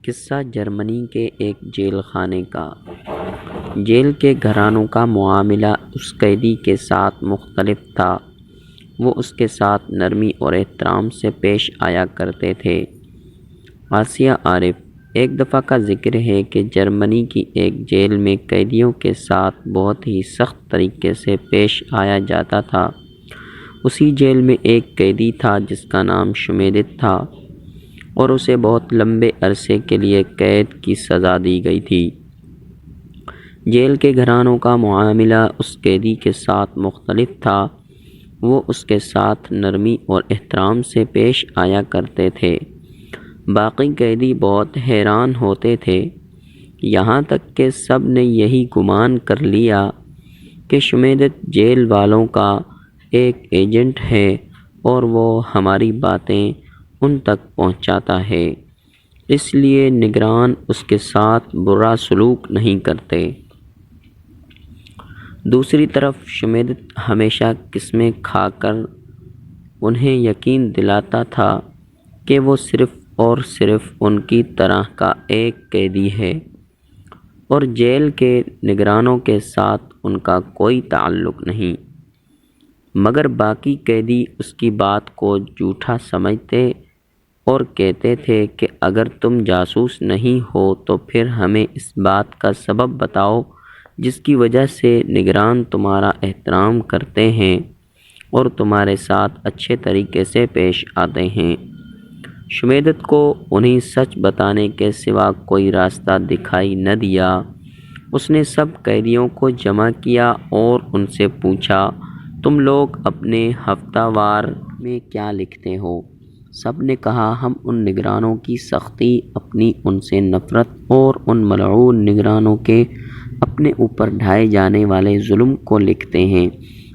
قصہ جرمنی کے ایک جیل خانے کا۔ جیل کے گھرانوں کا معاملہ اس قیدی کے ساتھ مختلف تھا۔ وہ اس کے ساتھ نرمی اور احترام سے پیش آیا کرتے تھے۔ آسیہ عارف۔ ایک دفعہ کا ذکر ہے کہ جرمنی کی ایک جیل میں قیدیوں کے ساتھ بہت ہی سخت طریقے سے پیش آیا جاتا تھا۔ اسی جیل میں ایک قیدی تھا جس کا نام شمیدت تھا اور اسے بہت لمبے عرصے کے لیے قید کی سزا دی گئی تھی۔ جیل کے گھرانوں کا معاملہ اس قیدی کے ساتھ مختلف تھا۔ وہ اس کے ساتھ نرمی اور احترام سے پیش آیا کرتے تھے۔ باقی قیدی بہت حیران ہوتے تھے، یہاں تک کہ سب نے یہی گمان کر لیا کہ شمیدت جیل والوں کا ایک ایجنٹ ہے اور وہ ہماری باتیں ان تک پہنچاتا ہے، اس لیے نگران اس کے ساتھ برا سلوک نہیں کرتے۔ دوسری طرف شمیدت ہمیشہ قسمیں کھا کر انہیں یقین دلاتا تھا کہ وہ صرف اور صرف ان کی طرح کا ایک قیدی ہے اور جیل کے نگرانوں کے ساتھ ان کا کوئی تعلق نہیں، مگر باقی قیدی اس کی بات کو جھوٹا سمجھتے اور کہتے تھے کہ اگر تم جاسوس نہیں ہو تو پھر ہمیں اس بات کا سبب بتاؤ جس کی وجہ سے نگران تمہارا احترام کرتے ہیں اور تمہارے ساتھ اچھے طریقے سے پیش آتے ہیں۔ شمیدت کو انہیں سچ بتانے کے سوا کوئی راستہ دکھائی نہ دیا۔ اس نے سب قیدیوں کو جمع کیا اور ان سے پوچھا، تم لوگ اپنے ہفتہ وار میں کیا لکھتے ہو؟ سب نے کہا، ہم ان نگرانوں کی سختی، اپنی ان سے نفرت اور ان ملعون نگرانوں کے اپنے اوپر ڈھائے جانے والے ظلم کو لکھتے ہیں۔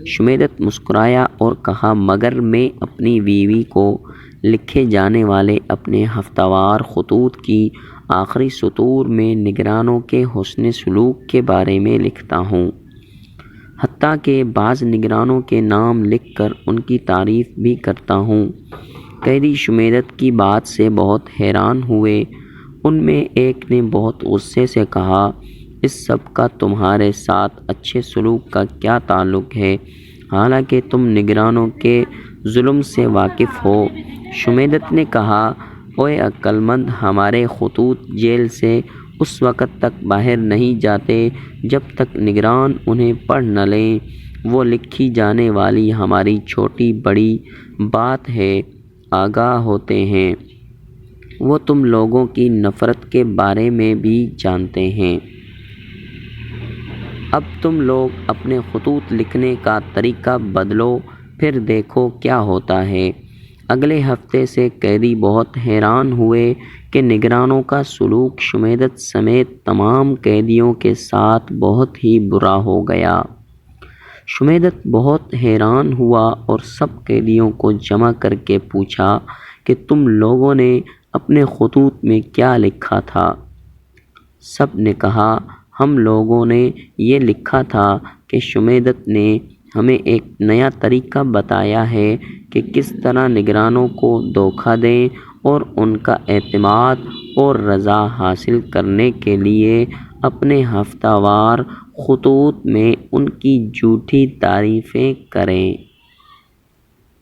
شمیدت مسکرایا اور کہا، مگر میں اپنی بیوی کو لکھے جانے والے اپنے ہفتہ وار خطوط کی آخری سطور میں نگرانوں کے حسن سلوک کے بارے میں لکھتا ہوں، حتیٰ کہ بعض نگرانوں کے نام لکھ کر ان کی تعریف بھی کرتا ہوں۔ قیدی شمیدت کی بات سے بہت حیران ہوئے۔ ان میں ایک نے بہت غصے سے کہا، اس سب کا تمہارے ساتھ اچھے سلوک کا کیا تعلق ہے، حالانکہ تم نگرانوں کے ظلم سے واقف ہو؟ شمیدت نے کہا، اوے عقل مند، ہمارے خطوط جیل سے اس وقت تک باہر نہیں جاتے جب تک نگران انہیں پڑھ نہ لیں۔ وہ لکھی جانے والی ہماری چھوٹی بڑی بات ہے آگاہ ہوتے ہیں۔ وہ تم لوگوں کی نفرت کے بارے میں بھی جانتے ہیں۔ اب تم لوگ اپنے خطوط لکھنے کا طریقہ بدلو، پھر دیکھو کیا ہوتا ہے۔ اگلے ہفتے سے قیدی بہت حیران ہوئے کہ نگرانوں کا سلوک شمیدت سمیت تمام قیدیوں کے ساتھ بہت ہی برا ہو گیا۔ شمیدت بہت حیران ہوا اور سب قیدیوں کو جمع کر کے پوچھا کہ تم لوگوں نے اپنے خطوط میں کیا لکھا تھا؟ سب نے کہا، ہم لوگوں نے یہ لکھا تھا کہ شمیدت نے ہمیں ایک نیا طریقہ بتایا ہے کہ کس طرح نگرانوں کو دھوکہ دیں اور ان کا اعتماد اور رضا حاصل کرنے کے لیے اپنے ہفتہ وار خطوط میں ان کی جھوٹی تعریفیں کریں۔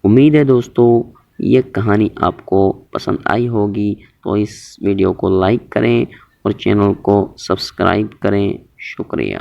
امید ہے دوستو یہ کہانی آپ کو پسند آئی ہوگی، تو اس ویڈیو کو لائک کریں اور چینل کو سبسکرائب کریں۔ شکریہ۔